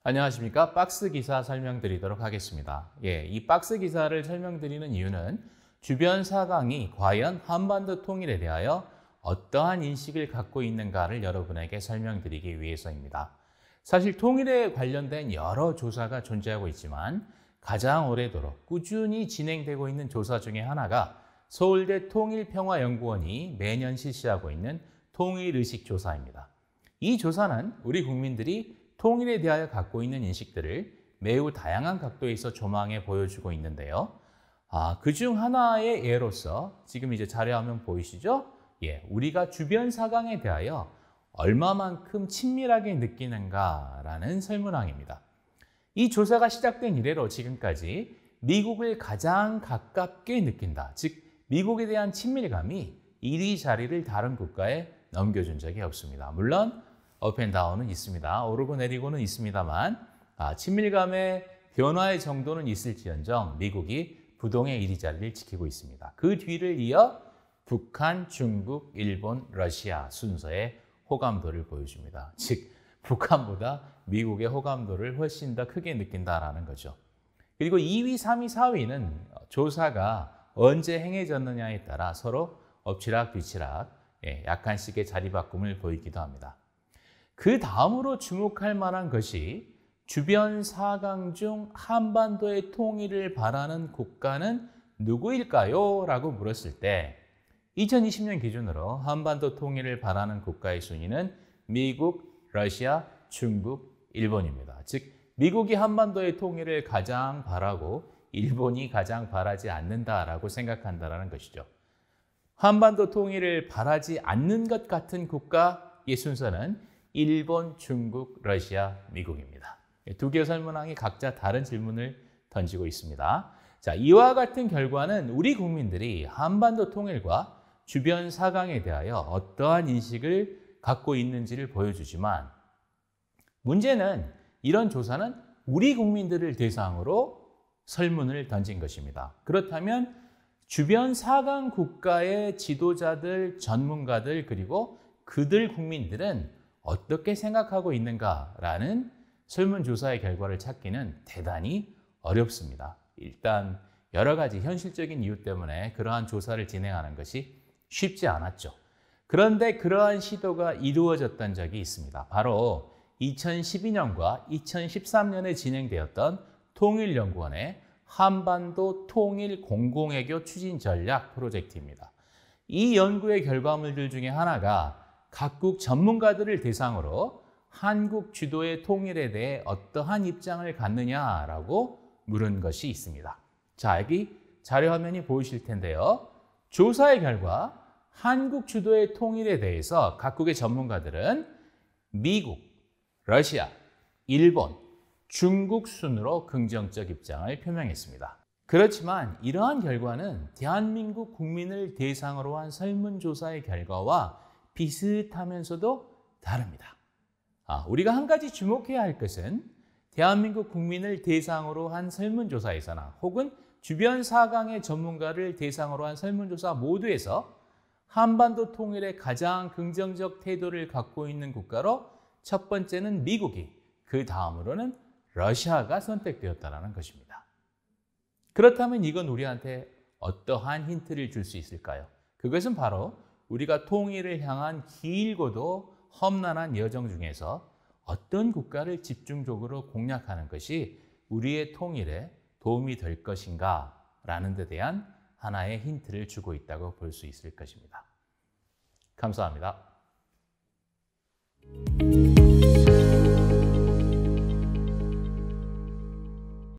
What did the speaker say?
안녕하십니까. 박스 기사 설명드리도록 하겠습니다. 이 박스 기사를 설명드리는 이유는 주변 사강이 과연 한반도 통일에 대하여 어떠한 인식을 갖고 있는가를 여러분에게 설명드리기 위해서입니다. 사실 통일에 관련된 여러 조사가 존재하고 있지만 가장 오래도록 꾸준히 진행되고 있는 조사 중에 하나가 서울대 통일평화연구원이 매년 실시하고 있는 통일의식조사입니다. 이 조사는 우리 국민들이 통일에 대하여 갖고 있는 인식들을 매우 다양한 각도에서 조망해 보여주고 있는데요. 그중 하나의 예로서 지금 이제 자료화면 보이시죠? 우리가 주변 사강에 대하여 얼마만큼 친밀하게 느끼는가라는 설문항입니다. 이 조사가 시작된 이래로 지금까지 미국을 가장 가깝게 느낀다. 즉, 미국에 대한 친밀감이 1위 자리를 다른 국가에 넘겨준 적이 없습니다. 물론 업앤다운은 있습니다. 오르고 내리고는 있습니다만 친밀감의 변화의 정도는 있을지언정 미국이 부동의 1위 자리를 지키고 있습니다. 그 뒤를 이어 북한, 중국, 일본, 러시아 순서의 호감도를 보여줍니다. 즉, 북한보다 미국의 호감도를 훨씬 더 크게 느낀다라는 거죠. 그리고 2위, 3위, 4위는 조사가 언제 행해졌느냐에 따라 서로 엎치락 뒤치락 약간씩의 자리 바꿈을 보이기도 합니다. 그 다음으로 주목할 만한 것이 주변 사강 중 한반도의 통일을 바라는 국가는 누구일까요? 라고 물었을 때 2020년 기준으로 한반도 통일을 바라는 국가의 순위는 미국, 러시아, 중국, 일본입니다. 즉, 미국이 한반도의 통일을 가장 바라고 일본이 가장 바라지 않는다라고 생각한다는 것이죠. 한반도 통일을 바라지 않는 것 같은 국가의 순서는 일본, 중국, 러시아, 미국입니다. 두 개의 설문항이 각자 다른 질문을 던지고 있습니다. 자, 이와 같은 결과는 우리 국민들이 한반도 통일과 주변 사강에 대하여 어떠한 인식을 갖고 있는지를 보여주지만 문제는 이런 조사는 우리 국민들을 대상으로 설문을 던진 것입니다. 그렇다면 주변 사강 국가의 지도자들, 전문가들 그리고 그들 국민들은 어떻게 생각하고 있는가라는 설문조사의 결과를 찾기는 대단히 어렵습니다. 일단 여러 가지 현실적인 이유 때문에 그러한 조사를 진행하는 것이 쉽지 않았죠. 그런데 그러한 시도가 이루어졌던 적이 있습니다. 바로 2012년과 2013년에 진행되었던 통일연구원의 한반도 통일 공공외교 추진 전략 프로젝트입니다. 이 연구의 결과물들 중에 하나가 각국 전문가들을 대상으로 한국 주도의 통일에 대해 어떠한 입장을 갖느냐라고 물은 것이 있습니다. 자, 여기 자료 화면이 보이실 텐데요. 조사의 결과 한국 주도의 통일에 대해서 각국의 전문가들은 미국, 러시아, 일본, 중국 순으로 긍정적 입장을 표명했습니다. 그렇지만 이러한 결과는 대한민국 국민을 대상으로 한 설문조사의 결과와 비슷하면서도 다릅니다. 우리가 한 가지 주목해야 할 것은 대한민국 국민을 대상으로 한 설문조사에서나 혹은 주변 사강의 전문가를 대상으로 한 설문조사 모두에서 한반도 통일에 가장 긍정적 태도를 갖고 있는 국가로 첫 번째는 미국이, 그 다음으로는 러시아가 선택되었다는 것입니다. 그렇다면 이건 우리한테 어떠한 힌트를 줄 수 있을까요? 그것은 바로 우리가 통일을 향한 길고도 험난한 여정 중에서 어떤 국가를 집중적으로 공략하는 것이 우리의 통일에 도움이 될 것인가 라는 데 대한 하나의 힌트를 주고 있다고 볼 수 있을 것입니다. 감사합니다.